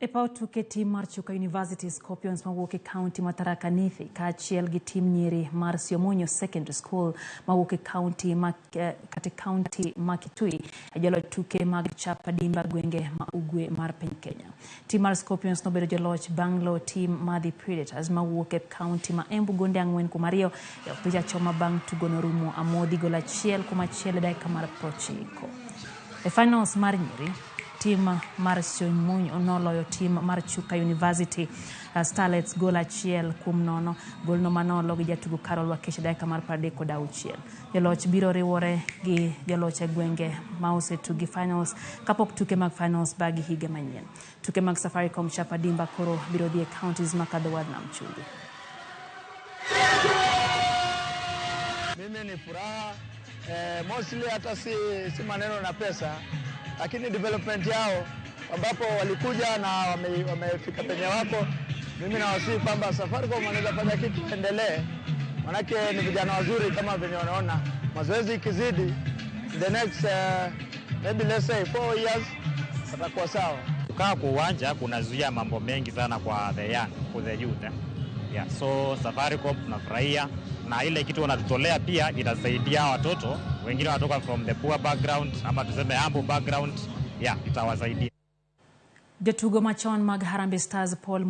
Epaw tuke tim mar Chuka University Scorpions mawuok e county ma Tharaka Nithi kaachiel gi tim nyiri mar Syomunyu Secondary School mawuok e county ma Kitui joloch tuke mag Chapa Dimba gwenge ma Ugwe mar piny Kenya. Tim mar Scorpions nobedo joloch banglo tim Madhi Predators mawuok e county ma Embu gonde 4-2 e opich choma bang tugono rumo amodhi gol 1-1 dakika mar 90. E finals mar nyiri tim mar Syomunyu noloyo tim mar Chuka University Starlets gol 1-0. Golno manolo gi jatugo Carol Wakesha dakika mar 36. Joloch biro riwore gi joloch e gwenge ma osetugi finals kapok tuke mag finals bagi higa manyien. Tuke mag Safaricom Chapa Dimba koro biro dhi e counties makadho Wadnam Chumbi. Mimi ni furaha mostly hata si maneno na pesa, lakini development yao ambapo walikuja na wamefika penye wako. Mimi nawasihi kwamba Safaricom wanaweza fanya kitu endelee, manake ni vijana wazuri kama venye wanaona. Mazoezi ikizidi the next maybe let's say 4 years watakuwa sawa. Kukaa kwa uwanja kunazuia mambo mengi sana kwa the young, for the youth. Yeah, so Safaricom tunafurahia na ile kitu wanatutolea pia itasaidia watoto wengine wanatoka from the poor background ama tuseme humble background, itawasaidia. Jatugo machon mag Harambee Stars Paul